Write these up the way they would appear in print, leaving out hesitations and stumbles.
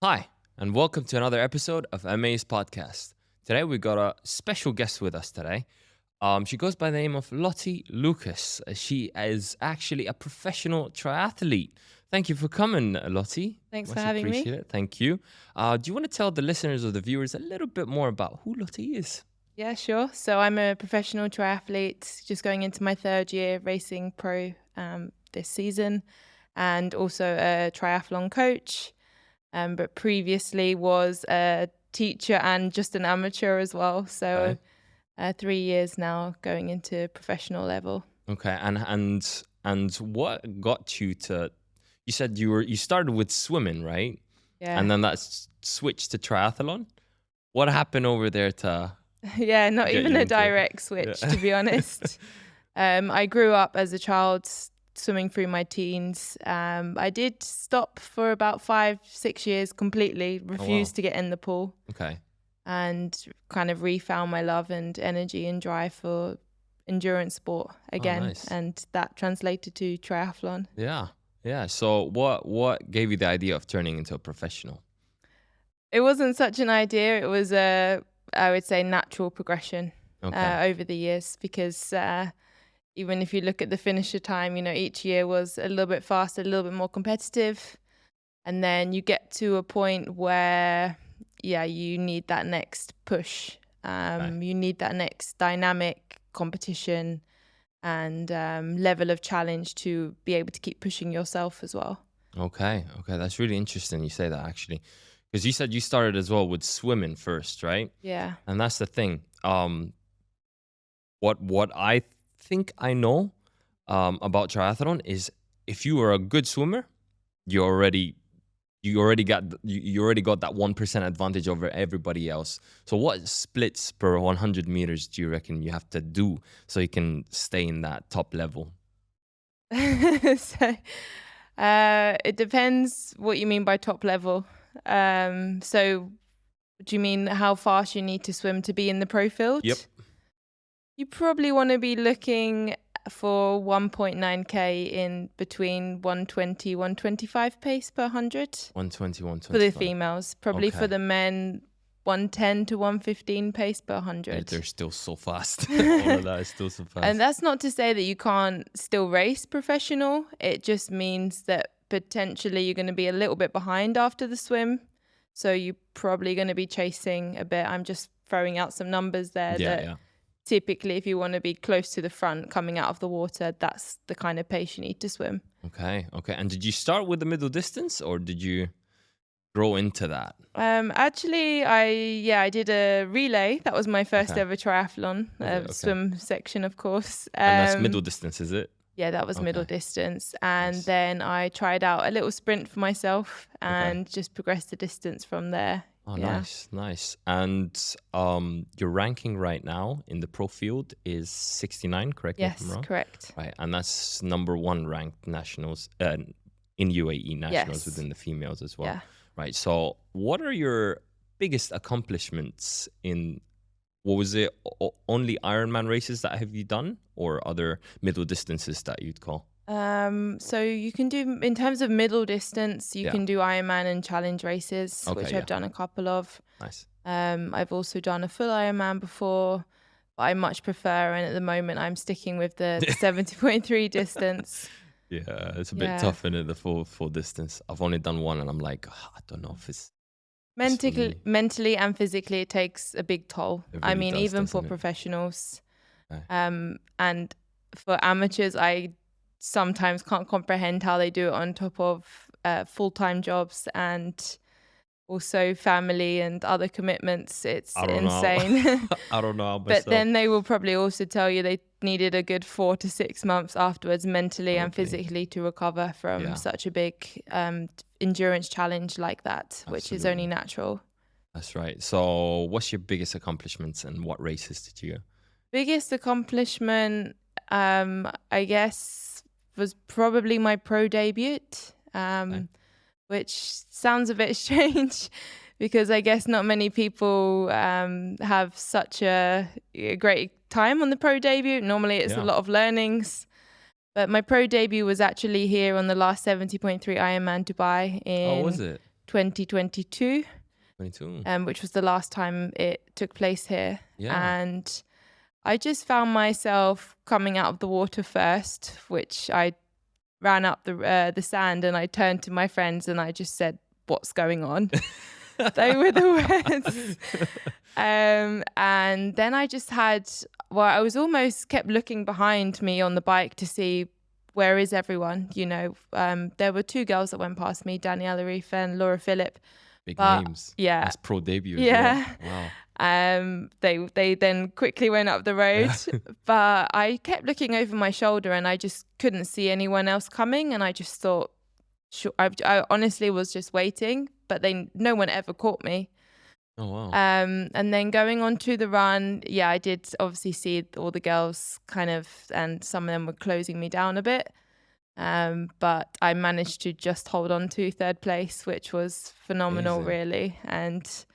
Hi, and welcome to another episode of MA's podcast. Today we got a special guest with us today. She goes by the name of Lottie Lucas. She is actually a professional triathlete. Thank you for coming, Lottie. Thanks for Much having me. appreciate it. Thank you. Do you want to tell the listeners or the viewers a little bit more about who Lottie is? Yeah, sure. So I'm a professional triathlete, just going into my third year racing pro this season, and also a triathlon coach. But previously was a teacher and just an amateur as well. So 3 years now going into professional level. Okay, and what got you to? You said you started with swimming, right? Yeah. And then switched to triathlon. What happened over there to Yeah, not get even you a into it? direct switch, Yeah. to be honest. I grew up as a child swimming through my teens. I did stop for about 5-6 years completely, refused to get in the pool, Okay. and kind of refound my love and energy and drive for endurance sport again. Nice. And that translated to triathlon. Yeah. Yeah. So what gave you the idea of turning into a professional? It wasn't such an idea. It was I would say, natural progression Okay. over the years, because even if you look at the finisher time, each year was a little bit faster, a little bit more competitive. And then you get to a point where, yeah, you need that next push. You need that next dynamic competition and level of challenge to be able to keep pushing yourself as well. Okay. Okay. That's really interesting you say that, actually. Because you said you started as well with swimming first, right? Yeah. And that's the thing. What I think I know about triathlon is if you are a good swimmer, you already got you already got that 1% advantage over everybody else. So what splits per 100 meters do you reckon you have to do so you can stay in that top level? So it depends what you mean by top level. So do you mean how fast you need to swim to be in the pro field? Yep. You probably want to be looking for 1.9K in between 120, 125 pace per 100 120, for the 125. females. Probably for Okay. the men, 110 to 115 pace per They're 100. still so fast. All of that is still so fast. And that's not to say that you can't still race professional. It just means that potentially you're going to be a little bit behind after the swim. So you're probably going to be chasing a bit. I'm just throwing out some numbers there. Yeah. Typically, if you want to be close to the front coming out of the water, that's the kind of pace you need to swim. Okay. And did you start with the middle distance or did you grow into that? Actually, I did a relay. That was my first Okay. ever triathlon, Okay. swim section, of course. And that's middle distance, is it? Yeah, that was middle Okay. distance. And Nice. then I tried out a little sprint for myself and just progressed the distance from there. Oh, Yeah. nice. And your ranking right now in the pro field is 69, correct me if I'm Yes, wrong? correct. Right, and that's number one ranked nationals in UAE nationals Yes. within the females as well. Yeah. Right, so what are your biggest accomplishments in, what was it, only Ironman races that have you done or other middle distances that you'd call? So you can do, in terms of middle distance, you Yeah. can do Ironman and challenge races, Okay, which yeah. I've done a couple of. Nice. I've also done a full Ironman before, but I much prefer, and at the moment I'm sticking with the 70.3 distance. Yeah, it's a bit Yeah. tough in it, the full distance. I've only done one and I'm like, I don't know if it's me. Mentally and physically, it takes a big toll. It I really mean, does, even for doesn't it? professionals, Okay. and for amateurs, I sometimes can't comprehend how they do it on top of full-time jobs and also family and other commitments. It's I don't know. insane. I don't know But myself. then they will probably also tell you they needed a good 4 to 6 months afterwards, mentally and Probably. physically, to recover from Yeah. such a big endurance challenge like that, which is only Absolutely. natural. That's right. So what's your biggest accomplishments and what races did you go? Biggest accomplishment, I guess, was probably my pro debut, which sounds a bit strange because I guess not many people have such a great time on the pro debut. Normally it's a lot of learnings. But my pro debut was actually here on the last 70.3 Ironman Dubai in Oh, was it? 2022, 22. which was the last time it took place here. Yeah. And I just found myself coming out of the water first, which I ran up the sand, and I turned to my friends and I just said, "What's going on?" They were the words. And then I just I was almost kept looking behind me on the bike to see where is everyone. There were two girls that went past me, Daniela Reef and Laura Phillip. Big But names. yeah, That's pro debut as yeah. well. Wow. They then quickly went up the road, Yeah. but I kept looking over my shoulder and I just couldn't see anyone else coming, and I just thought, sure, I honestly was just waiting, but no one ever caught me. Oh, wow. And then going on to the run, yeah, I did obviously see all the girls and some of them were closing me down a bit. But I managed to just hold on to third place, which was phenomenal, Amazing. really. And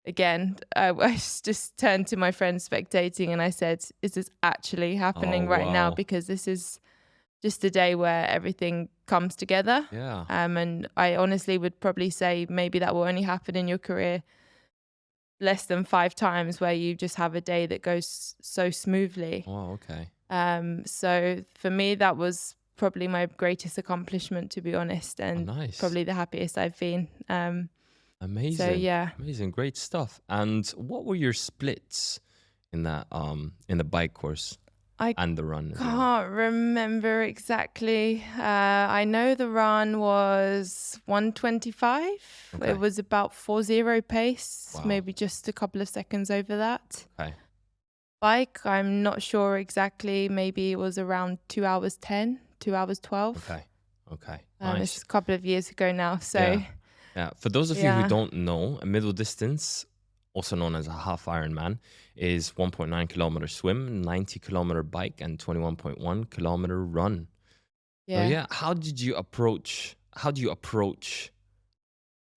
again, I just turned to my friends spectating and I said, is this actually happening right now? Wow. Because this is just a day where everything comes together. Yeah. And I honestly would probably say maybe that will only happen in your career less than 5 times, where you just have a day that goes so smoothly. Oh, okay. So for me, that was probably my greatest accomplishment, to be honest, and Nice. probably the happiest I've been. Amazing. So yeah. Amazing. Great stuff. And what were your splits in that in the bike course I and the run as well? Can't remember exactly. I know the run was 125. Okay. It was about 4:0 pace, Wow. maybe just a couple of seconds over that. Okay. Bike, I'm not sure exactly. Maybe it was around 2 hours 10, 2 hours 12. Okay. Okay. It's Nice. a couple of years ago now. So Yeah. Yeah. For those of you who yeah. don't know, a middle distance, also known as a half Ironman, is 1.9 kilometer swim, 90 kilometer bike, and 21.1 kilometer run. So Yeah. yeah, how do you approach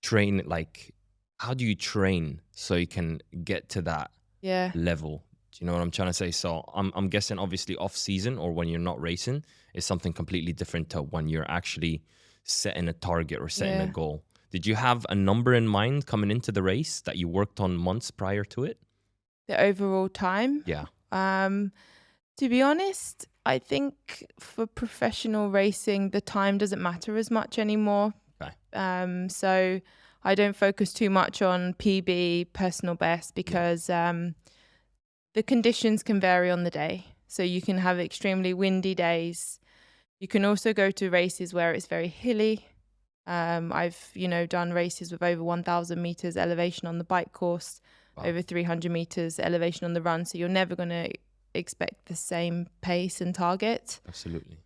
train, like how do you train so you can get to that Yeah. level? Do you know what I'm trying to say? So I'm guessing obviously off season or when you're not racing is something completely different to when you're actually setting a target or setting a Yeah. goal. Did you have a number in mind coming into the race that you worked on months prior to it? The overall time. Yeah. To be honest, I think for professional racing, the time doesn't matter as much anymore. Okay. So I don't focus too much on PB, personal best, because the conditions can vary on the day. So you can have extremely windy days. You can also go to races where it's very hilly. I've, done races with over 1,000 meters elevation on the bike course, Wow. over 300 meters elevation on the run. So you're never going to expect the same pace and target. Absolutely.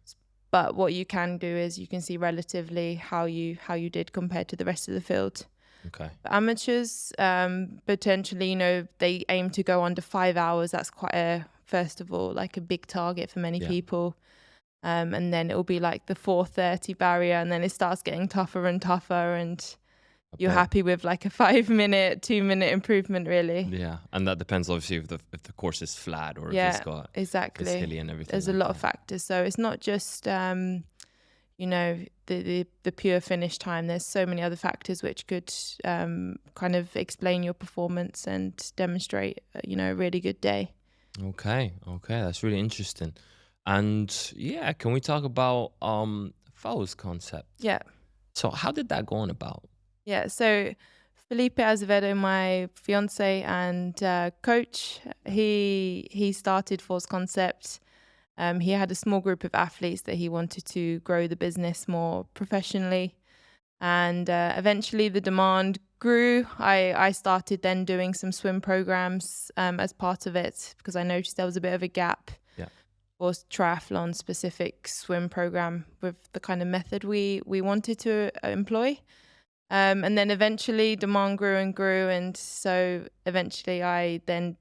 But what you can do is you can see relatively how you did compared to the rest of the field. Okay. For amateurs, potentially, they aim to go under 5 hours. That's quite first of all, like a big target for many people. And then it will be like the 4:30 barrier, and then it starts getting tougher and tougher, and you're happy with like a 5-minute, 2-minute improvement, really. Yeah, and that depends obviously if the course is flat or if it's got exactly. it's hilly and everything. There's a lot of factors, so it's not just the pure finish time. There's so many other factors which could kind of explain your performance and demonstrate a really good day. Okay, that's really interesting. And yeah, can we talk about Fao's concept? Yeah. So how did that go on about? Yeah, so Felipe Azevedo, my fiance and coach, he started Force Concept. He had a small group of athletes that he wanted to grow the business more professionally. And eventually the demand grew. I started then doing some swim programs as part of it, because I noticed there was a bit of a gap for triathlon specific swim program with the kind of method we wanted to employ. And then eventually demand grew and grew. And so eventually I then,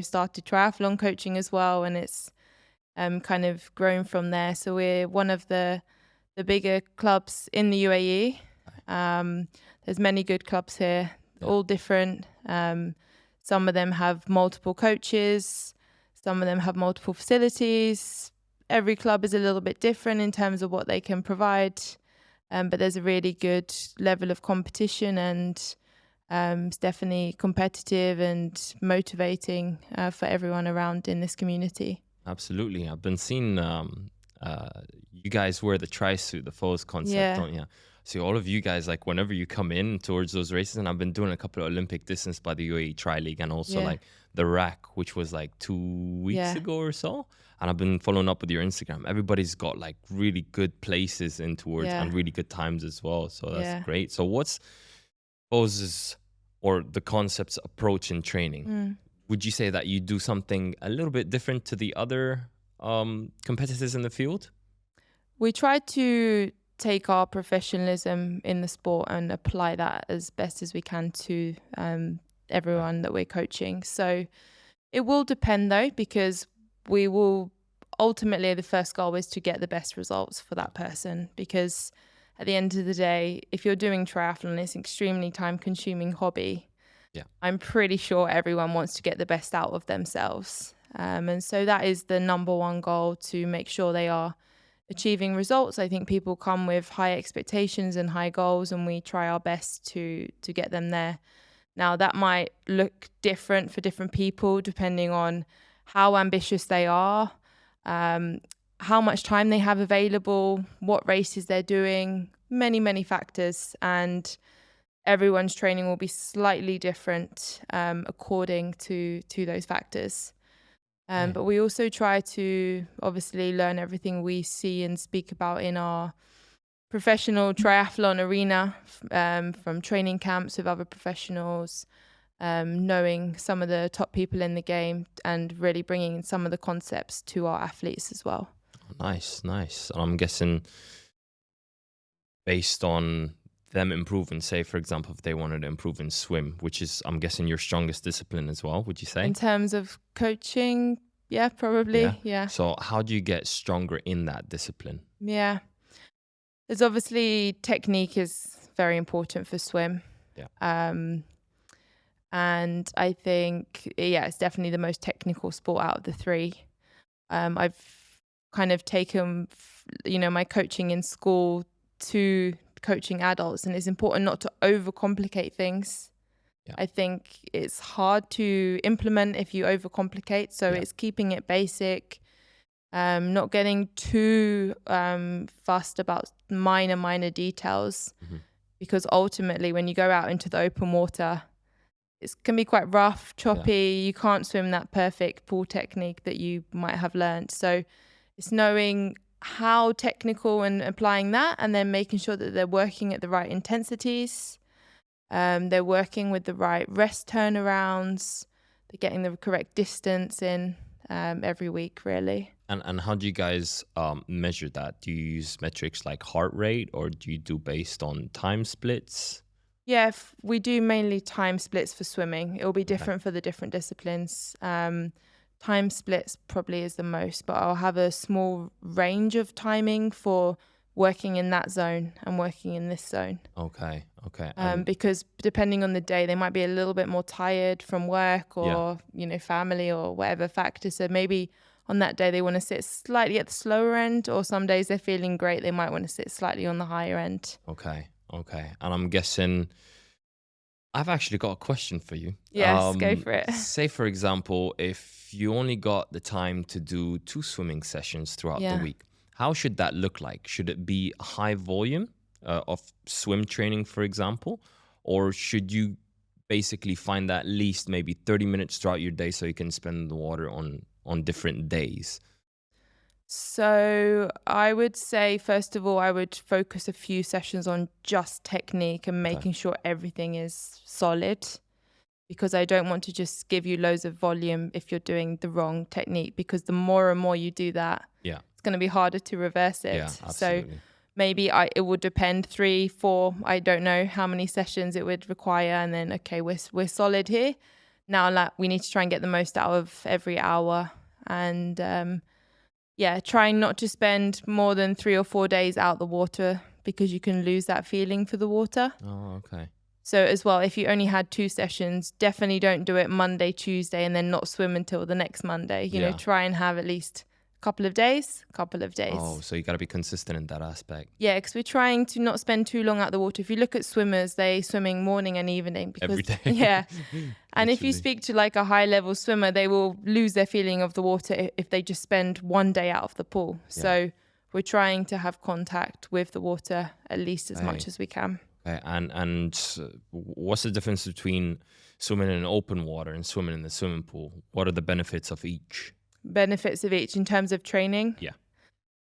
started triathlon coaching as well. And it's kind of grown from there. So we're one of the bigger clubs in the UAE. There's many good clubs here, all different. Some of them have multiple coaches. Some of them have multiple facilities. Every club is a little bit different in terms of what they can provide. But there's a really good level of competition, and it's definitely competitive and motivating for everyone around in this community. Absolutely. I've been seeing you guys wear the tri-suit, the Foes concept, Yeah, don't you? So all of you guys, like whenever you come in towards those races, and I've been doing a couple of Olympic distance by the UAE Tri League, and also yeah, like the rack, which was like 2 weeks yeah, ago or so. And I've been following up with your Instagram. Everybody's got like really good places in towards yeah, and really good times as well. So that's yeah. great. So what's Foes's or the concept's approach in training? Mm. Would you say that you do something a little bit different to the other competitors in the field? We try to take our professionalism in the sport and apply that as best as we can to Okay. everyone that we're coaching. So it will depend though, because we will ultimately, the first goal is to get the best results for that person. Because at the end of the day, if you're doing triathlon, it's an extremely time consuming hobby. Yeah. I'm pretty sure everyone wants to get the best out of themselves. And so that is the number one goal, to make sure they are achieving results. I think people come with high expectations and high goals, and we try our best to get them there. Now, that might look different for different people depending on how ambitious they are, um, how much time they have available, what races they're doing, many, many factors. And everyone's training will be slightly different according to those factors. Okay. But we also try to obviously learn everything we see and speak about in our professional triathlon arena, from training camps with other professionals, knowing some of the top people in the game, and really bringing some of the concepts to our athletes as well. Nice, nice. And I'm guessing based on them improving, say, for example, if they wanted to improve in swim, which is, I'm guessing, your strongest discipline as well, would you In say? terms of coaching, yeah, Yeah. probably, yeah, So how do you get stronger in that discipline? yeah. There's obviously technique is very important for swim. Yeah. Um, and I think, yeah, it's definitely the most technical sport out of the three. I've kind of taken, my coaching in school to coaching adults, and it's important not to overcomplicate things. Yeah. I think it's hard to implement if you overcomplicate. So Yeah. it's keeping it basic, not getting too fussed about minor details, Mhm. because ultimately when you go out into the open water, it can be quite rough, Yeah. choppy. You can't swim that perfect pool technique that you might have learned. So it's knowing how technical and applying that, and then making sure that they're working at the right intensities. They're working with the right rest turnarounds. They're getting the correct distance in every week, really. And how do you guys measure that? Do you use metrics like heart rate, or do you do based on time splits? Yeah, we do mainly time splits for swimming. It'll be Okay. different for the different disciplines. Time splits probably is the most, but I'll have a small range of timing for working in that zone and working in this zone. Okay. Okay. And Because depending on the day, they might be a little bit more tired from work yeah. or, family or whatever factor. So maybe on that day, they want to sit slightly at the slower end, or some days they're feeling great. They might want to sit slightly on the higher end. Okay. Okay. And I'm guessing I've actually got a question for you. Yes, go for it. Say, for example, if you only got the time to do 2 swimming sessions throughout the Yeah. week, how should that look like? Should it be a high volume of swim training, for example? Or should you basically find at least maybe 30 minutes throughout your day so you can spend in the water on different days? So I would say, first of all, I would focus a few sessions on just technique and Okay. making sure everything is solid, because I don't want to just give you loads of volume if you're doing the wrong technique, because the more and more you do that, Yeah. it's going to be harder to reverse it. Yeah, So absolutely. maybe it would depend 3, 4, I don't know how many sessions it would require. And then, okay, we're solid here. Now we need to try and get the most out of every hour. And trying not to spend more than 3 or 4 days out the water, because you can lose that feeling for the water. Oh, okay. So as well, if you only had 2 sessions, definitely don't do it Monday, Tuesday, and then not swim until the next Monday. Yeah. Try and have at least couple of days. Oh, so you got to be consistent in that aspect. Yeah, because we're trying to not spend too long out the water. If you look at swimmers, they swimming morning and evening because Every day. yeah. And if you Literally. speak to like a high level swimmer, they will lose their feeling of the water if they just spend one day out of the pool. Yeah. So we're trying to have contact with the water at least as much as we can. Okay. And what's the difference between swimming in open water and swimming in the swimming pool? What are the benefits of each? Benefits of each in terms of training? Yeah.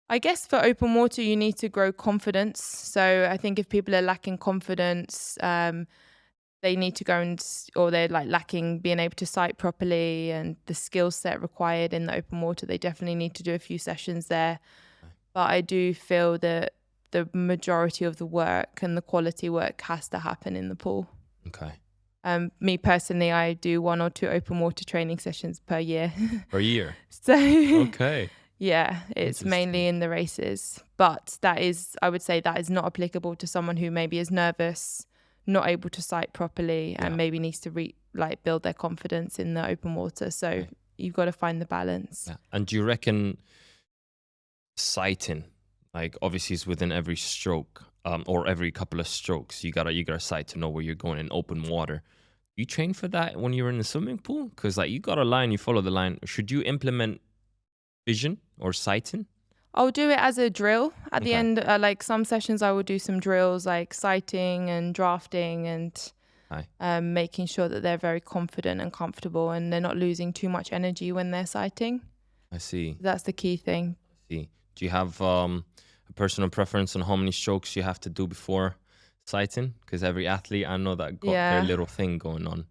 I guess for open water, you need to grow confidence. So I think if people are lacking confidence, they need to go or they're like lacking being able to sight properly and the skill set required in the open water, they definitely need to do a few sessions there. Okay. But I do feel that the majority of the work and the quality work has to happen in the pool. Okay. Me personally, I do 1 or 2 open water training sessions per year. Per year? So Okay. yeah, it's mainly in the races. But that is, I would say that is not applicable to someone who maybe is nervous, not able to sight properly, and maybe needs to build their confidence in the open water. So you've got to find the balance. Yeah. And do you reckon sighting, like obviously it's within every stroke, or every couple of strokes, you gotta sight to know where you're going in open water. You train for that when you're in the swimming pool? Because like you got a line, you follow the line. Should you implement vision or sighting? I'll do it as a drill at the end. Like some sessions, I will do some drills like sighting and drafting and making sure that they're very confident and comfortable and they're not losing too much energy when they're sighting. I see. That's the key thing. I see. Do you have a personal preference on how many strokes you have to do before sighting? Because every athlete I know that got their little thing going on.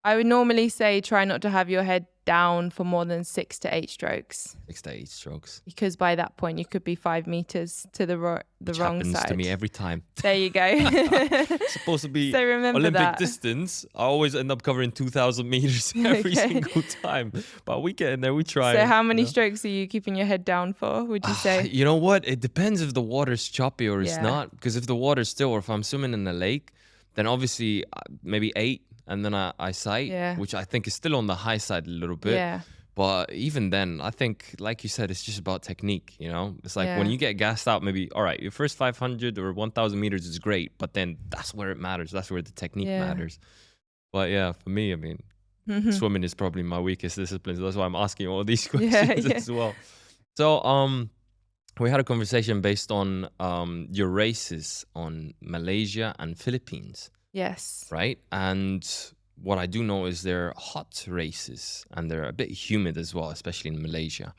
I would normally say try not to have your head down for more than 6 to 8 strokes. 6 to 8 strokes. Because by that point you could be 5 meters to the wrong happens side. To me every time. There you go. It's supposed to be so remember Olympic distance. I always end up covering 2,000 meters every single time. But we get in there, we try. So how many strokes are you keeping your head down for, would you say? You know what? It depends if the water's choppy or it's not. Because if the water's still, or if I'm swimming in the lake, then obviously maybe 8. And then I sight, which I think is still on the high side a little bit. Yeah. But even then, I think, like you said, it's just about technique, you know? It's like when you get gassed out, maybe, all right, your first 500 or 1,000 meters is great, but then that's where it matters. That's where the technique matters. But yeah, for me, I mean, swimming is probably my weakest discipline. So that's why I'm asking all these questions as well. So we had a conversation based on your races on Malaysia and Philippines. Yes. Right? And what I do know is they're hot races and they're a bit humid as well, especially in Malaysia.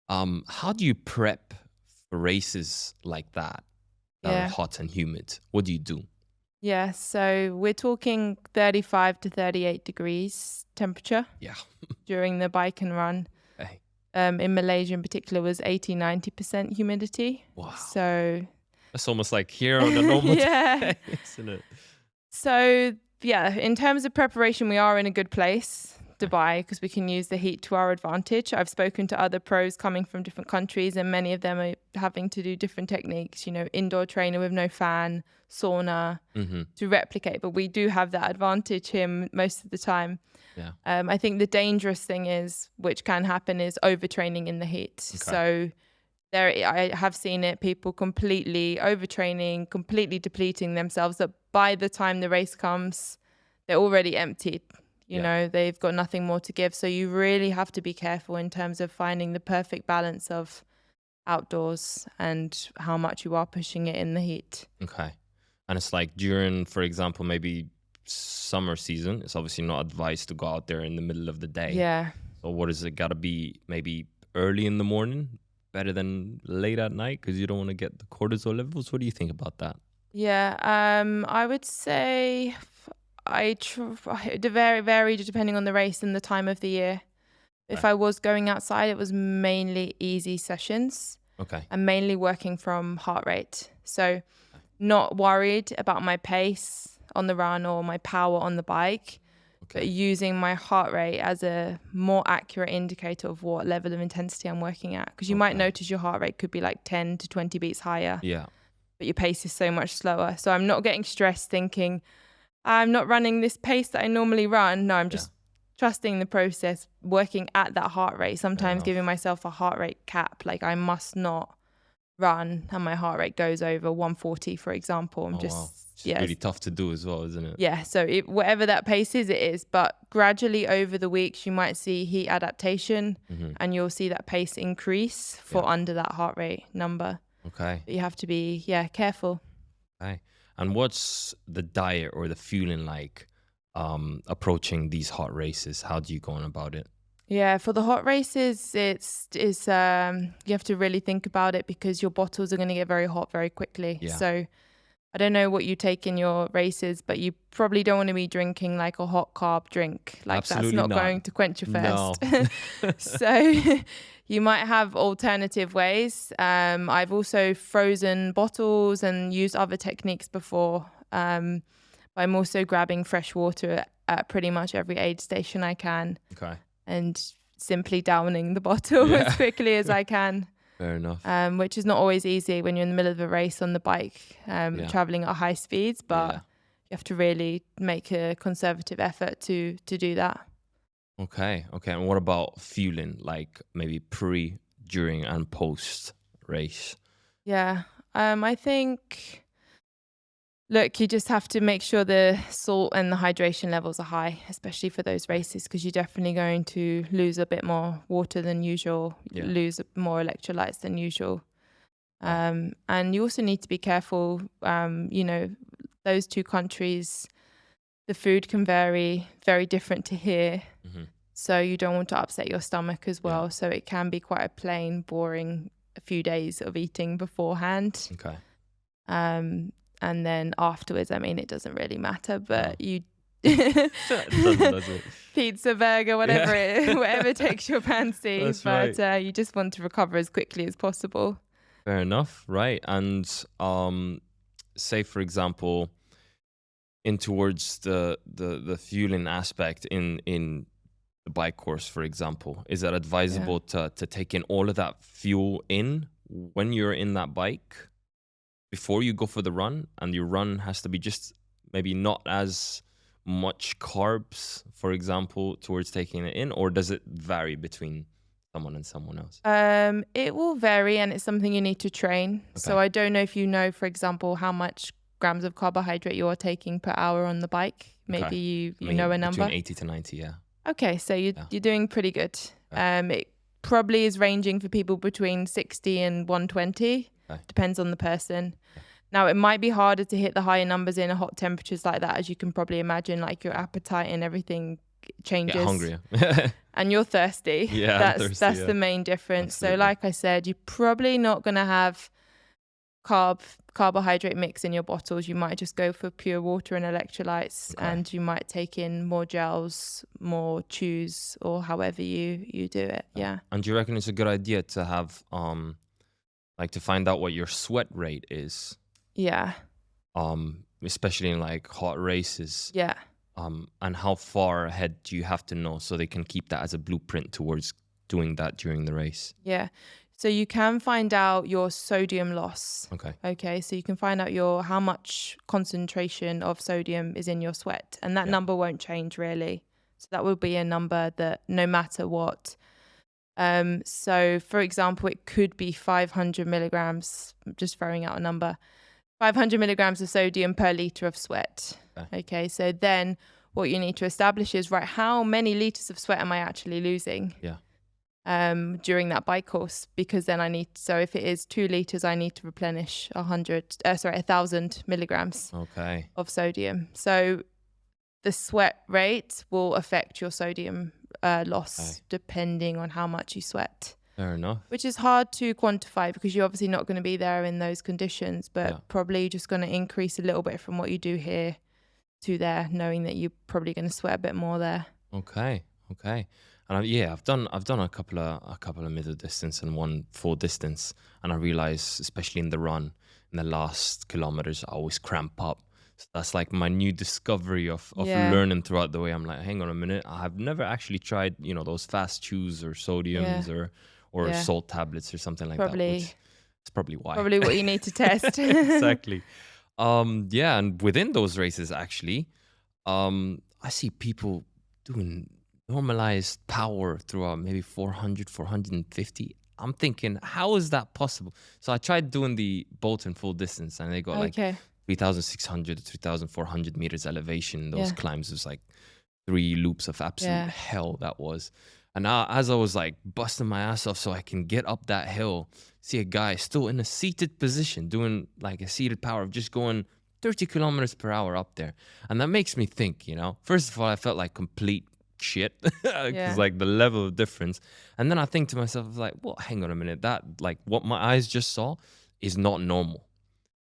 How do you prep for races like that are hot and humid? What do you do? Yeah, so we're talking 35 to 38 degrees temperature during the bike and run. Okay. In Malaysia in particular was 80-90% humidity. Wow. So that's almost like here on a normal day, isn't it? So, yeah, in terms of preparation, we are in a good place, Dubai, because we can use the heat to our advantage. I've spoken to other pros coming from different countries, and many of them are having to do different techniques, you know, indoor training with no fan, sauna, to replicate. But we do have that advantage here most of the time. Yeah. I think the dangerous thing is, which can happen, is overtraining in the heat. So I have seen it, people completely overtraining, completely depleting themselves, that by the time the race comes, they're already emptied. You know, they've got nothing more to give. So you really have to be careful in terms of finding the perfect balance of outdoors and how much you are pushing it in the heat. Okay. And it's like during, for example, maybe summer season, it's obviously not advised to go out there in the middle of the day. Yeah. So what is it got to be, maybe early in the morning? Better than late at night because you don't want to get the cortisol levels? What do you think about that? Yeah, I would say it varied depending on the race and the time of the year. If I was going outside, it was mainly easy sessions. Okay. And mainly working from heart rate. So not worried about my pace on the run or my power on the bike. But using my heart rate as a more accurate indicator of what level of intensity I'm working at. Because you might notice your heart rate could be like 10 to 20 beats higher. Yeah. But your pace is so much slower. So I'm not getting stressed thinking, I'm not running this pace that I normally run. No, I'm just trusting the process, working at that heart rate, sometimes enough. giving myself a heart rate cap. Like I must not run and my heart rate goes over 140, for example. I'm Oh, wow. just, It's yeah. really tough to do as well, isn't it? Yeah. So whatever that pace is, it is. But gradually over the weeks, you might see heat adaptation and you'll see that pace increase for under that heart rate number. Okay. But you have to be, careful. Okay. And what's the diet or the fueling like approaching these hot races? How do you go on about it? Yeah, for the hot races, it's you have to really think about it because your bottles are going to get very hot very quickly. Yeah. So I don't know what you take in your races, but you probably don't want to be drinking like a hot carb drink. Like Absolutely that's not not. going to quench your No. thirst. So you might have alternative ways. I've also frozen bottles and used other techniques before. But I'm also grabbing fresh water at pretty much every aid station I can. Okay. And simply downing the bottle as quickly as I can. Fair enough. Which is not always easy when you're in the middle of a race on the bike, traveling at high speeds, but you have to really make a conservative effort to do that. Okay. And what about fueling, like maybe pre, during, and post race? Yeah. I think, look, you just have to make sure the salt and the hydration levels are high, especially for those races, because you're definitely going to lose a bit more water than usual, lose more electrolytes than usual. And you also need to be careful, those two countries, the food can vary, very different to here. So you don't want to upset your stomach as well. So it can be quite a plain, boring a few days of eating beforehand. Okay. And then afterwards, I mean, it doesn't really matter, but you does it? Pizza, burger, whatever takes your fancy. That's but right. You just want to recover as quickly as possible. Fair enough, right? And say, for example, in towards the fueling aspect in the bike course, for example, is that advisable to take in all of that fuel in when you're in that bike before you go for the run, and your run has to be just maybe not as much carbs, for example, towards taking it in, or does it vary between someone and someone else? It will vary, and it's something you need to train. So I don't know if you know, for example, how much grams of carbohydrate you are taking per hour on the bike. Maybe you know a number. Between 80 to 90, yeah. Okay, so you're doing pretty good. It probably is ranging for people between 60 and 120. Depends on the person. Now, it might be harder to hit the higher numbers in hot temperatures like that, as you can probably imagine, like your appetite and everything changes. Get hungrier. And you're thirsty. Yeah, that's the main difference. Absolutely. So like I said, you're probably not going to have carbohydrate mix in your bottles. You might just go for pure water and electrolytes, and you might take in more gels, more chews, or however you do it. Yeah. And do you reckon it's a good idea to have like to find out what your sweat rate is? Yeah. Especially in like hot races. Yeah. And how far ahead do you have to know so they can keep that as a blueprint towards doing that during the race? Yeah. So you can find out your sodium loss. Okay. So you can find out how much concentration of sodium is in your sweat, and that number won't change really. So that will be a number that no matter what. So for example, it could be 500 milligrams, just throwing out a number, 500 milligrams of sodium per liter of sweat. Okay. So then what you need to establish is, right, how many liters of sweat am I actually losing? During that bike course, because then so if it is 2 liters, I need to replenish 1,000 milligrams of sodium. So the sweat rate will affect your sodium loss depending on how much you sweat. Fair enough. Which is hard to quantify because you're obviously not going to be there in those conditions, but probably just going to increase a little bit from what you do here to there, knowing that you're probably going to sweat a bit more there. Okay. And I've done a couple of middle distance and one full distance, and I realize, especially in the run, in the last kilometers, I always cramp up. So that's like my new discovery of learning throughout the way. I'm like, hang on a minute, I have never actually tried, those fast chews or sodiums or salt tablets or something like that. It's probably why. Probably what you need to test. Exactly. And within those races, actually, I see people doing normalized power throughout maybe 400, 450. I'm thinking, how is that possible? So I tried doing the Bolton full distance, and they got like Okay. 3,600 to 3,400 meters elevation. Those Yeah. climbs was like 3 loops of absolute Yeah. hell that was. And now, as I was like busting my ass off so I can get up that hill, see a guy still in a seated position doing like a seated power of just going 30 kilometers per hour up there. And that makes me think, first of all, I felt like complete shit because Yeah. like the level of difference. And then I think to myself, like, well, hang on a minute, that like what my eyes just saw is not normal.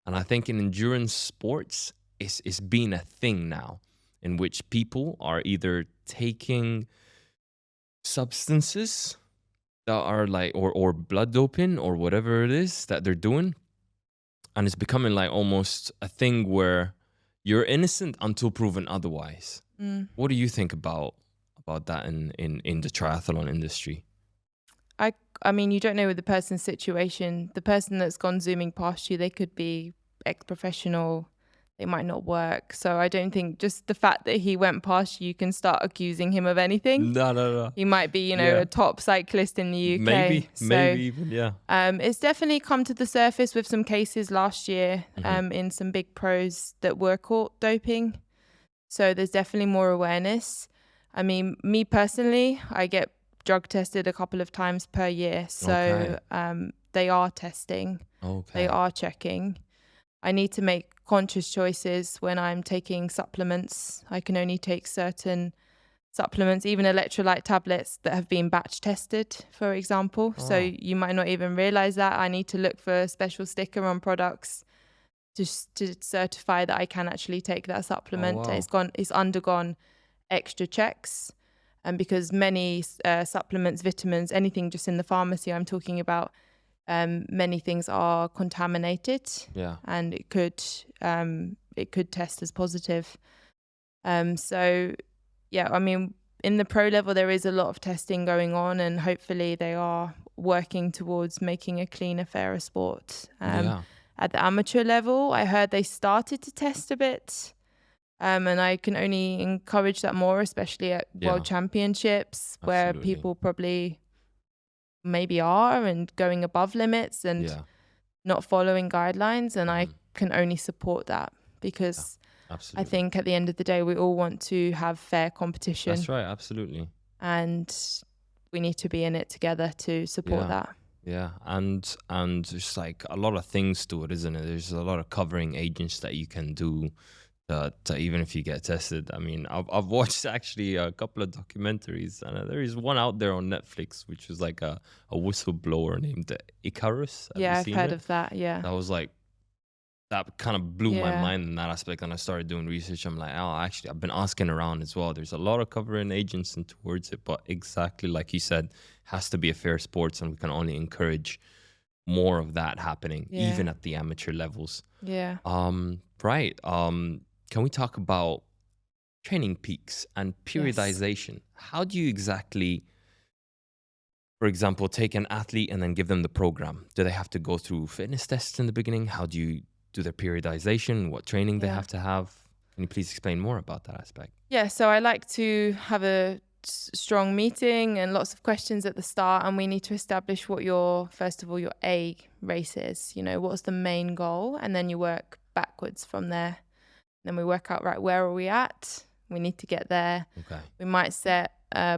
And I think in endurance sports, it's been a thing now in which people are either taking substances that are like, or blood doping or whatever it is that they're doing. And it's becoming like almost a thing where you're innocent until proven otherwise. Mm. What do you think about that in the triathlon industry? I mean, you don't know with the person's situation. The person that's gone zooming past you, they could be ex-professional. They might not work. So I don't think just the fact that he went past you, you can start accusing him of anything. No, no, no. He might be, Yeah. a top cyclist in the UK. Maybe even, yeah. It's definitely come to the surface with some cases last year Mhm. in some big pros that were caught doping. So there's definitely more awareness. I mean, me personally, I get drug tested a couple of times per year. So they are testing, Okay. they are checking. I need to make conscious choices when I'm taking supplements. I can only take certain supplements, even electrolyte tablets that have been batch tested, for example. So Oh. you might not even realize that. I need to look for a special sticker on products just to certify that I can actually take that supplement. Wow. It's undergone extra checks. And because many supplements, vitamins, anything just in the pharmacy I'm talking about, many things are contaminated, Yeah. and it could test as positive. So yeah, I mean, in the pro level there is a lot of testing going on, and hopefully they are working towards making a cleaner, fairer sport. Yeah. At the amateur level, I heard they started to test a bit. And I can only encourage that more, especially at Yeah. world championships, where Absolutely. people probably maybe are and going above limits and Yeah. not following guidelines. And I Mhm. can only support that because I Absolutely. think at the end of the day, we all want to have fair competition, That's right. Absolutely. and we need to be in it together to support Yeah. that. Yeah. And there's like a lot of things to it, isn't it? There's a lot of covering agents that you can do that even if you get tested. I mean, I've watched actually a couple of documentaries, and there is one out there on Netflix, which is like a whistleblower named Icarus. Have you Yeah, I've seen heard it? of that. Yeah. That was like, that kind of blew my Yeah. mind in that aspect, and I started doing research. I'm like, oh, actually, I've been asking around as well. There's a lot of covering agents and towards it, but exactly like you said, has to be a fair sports, and we can only encourage more of that happening, Yeah. even at the amateur levels. Yeah. Right. Can we talk about training peaks and periodization? How do you exactly, for example, take an athlete and then give them the program? Do they have to go through fitness tests in the beginning? How do you do their periodization? What training they Yeah. have to have? Can you please explain more about that aspect? Yeah, so I like to have a strong meeting and lots of questions at the start, and we need to establish what first of all, your A race is. What's the main goal, and then you work backwards from there. Then we work out, right, where are we at? We need to get there. Okay. We might set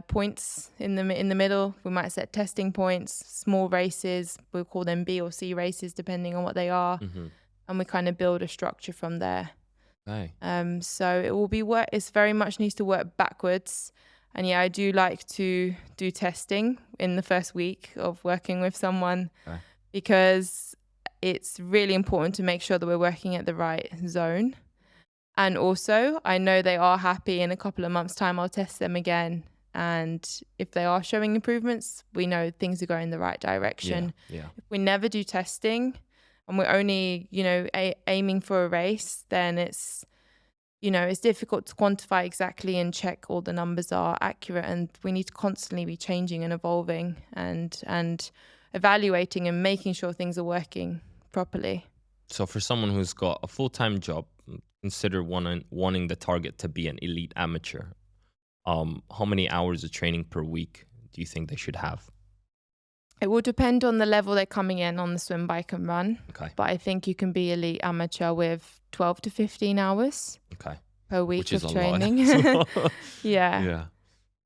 points in the middle. We might set testing points, small races. We'll call them B or C races, depending on what they are. Mm-hmm. And we kind of build a structure from there. Okay. So it will be it's very much needs to work backwards. And yeah, I do like to do testing in the first week of working with someone, because it's really important to make sure that we're working at the right zone. And also, I know they are happy. In a couple of months' time, I'll test them again. And if they are showing improvements, we know things are going the right direction. Yeah. If we never do testing and we're only, aiming for a race, then it's difficult to quantify exactly and check all the numbers are accurate. And we need to constantly be changing and evolving and evaluating and making sure things are working properly. So for someone who's got a full-time job, consider wanting the target to be an elite amateur. how many hours of training per week do you think they should have? It will depend on the level they're coming in on the swim, bike, and run. Okay. But I think you can be elite amateur with 12 to 15 hours Okay. per week Which is of a training. lot. Yeah. Yeah.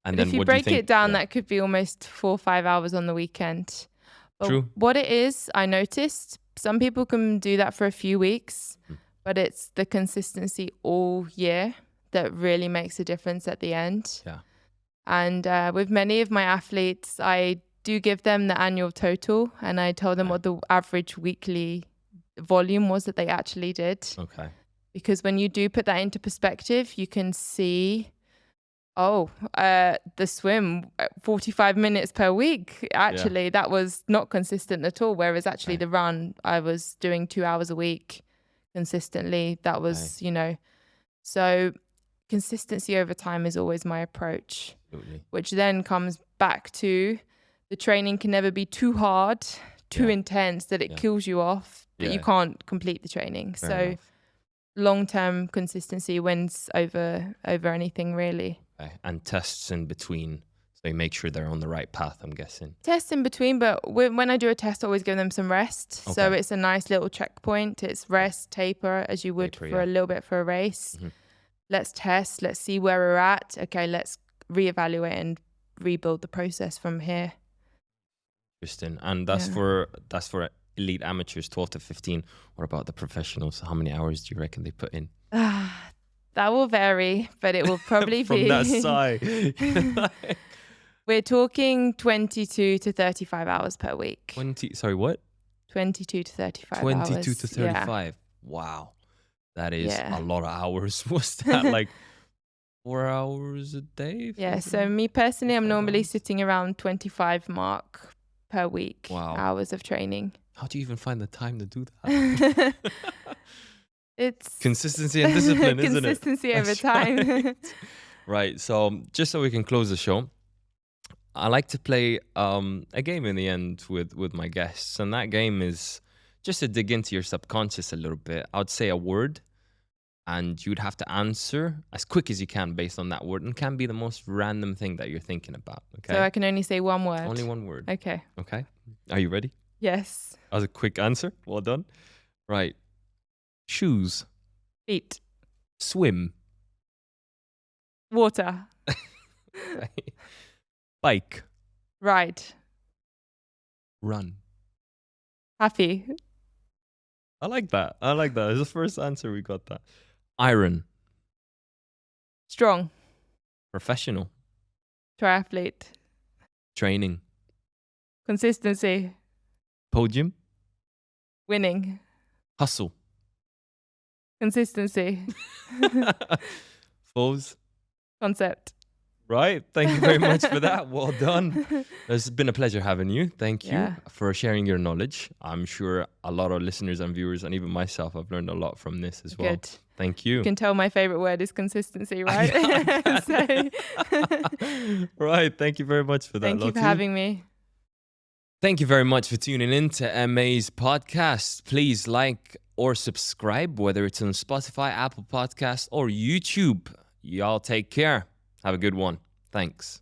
And But then if you what do you break think? it down, Yeah. that could be almost 4 or 5 hours on the weekend. But True. what it is, I noticed, some people can do that for a few weeks, but it's the consistency all year that really makes a difference at the end. Yeah. And with many of my athletes, I do give them the annual total, and I tell them what the average weekly volume was that they actually did. Okay. Because when you do put that into perspective, you can see, the swim 45 minutes per week, actually, that was not consistent at all. Whereas actually the run, I was doing 2 hours a week consistently. That was, so consistency over time is always my approach. Absolutely. Which then comes back to the training can never be too hard, too intense that it kills you off, but you can't complete the training. Fair enough. Long-term consistency wins over anything, really. Okay. And tests in between, so you make sure they're on the right path, I'm guessing. Tests in between, but when I do a test, I always give them some rest. So it's a nice little checkpoint. It's rest, taper, as you would for a little bit for a race. Let's test. Let's see where we're at. Okay, let's reevaluate and rebuild the process from here. Interesting. And that's for elite amateurs, 12 to 15. What about the professionals? How many hours do you reckon they put in? That will vary, but it will probably From be that side. We're talking 22 to 35 hours per week. 22 to 35 22 hours. to 35. Yeah. Wow. That is a lot of hours. Was that like 4 hours a day? Yeah, so me personally, I'm normally sitting around 25 mark per week. Wow. Hours of training. How do you even find the time to do that? It's consistency and discipline, isn't it? Consistency over time. Right. So just so we can close the show, I like to play a game in the end with my guests. And that game is just to dig into your subconscious a little bit. I would say a word, and you'd have to answer as quick as you can based on that word, and can be the most random thing that you're thinking about. Okay. So I can only say one word. Only one word. Okay. Okay. Are you ready? Yes. That was a quick answer. Well done. Right. Shoes. Feet. Swim. Water. Right. Bike. Ride. Run. Happy. I like that. It's the first answer we got that. Iron. Strong. Professional. Triathlete. Training. Consistency. Podium. Winning. Hustle. Consistency. Foes. Concept. Right. Thank you very much for that. Well done. It's been a pleasure having you. Thank you for sharing your knowledge. I'm sure a lot of listeners and viewers, and even myself, have learned a lot from this as well. Good. Thank you. You can tell my favorite word is consistency, right? Right. Thank you very much for that, Thank you for Lottie. having me. Thank you very much for tuning in to MA's podcast. Please like or subscribe, whether it's on Spotify, Apple Podcasts, or YouTube. Y'all take care. Have a good one. Thanks.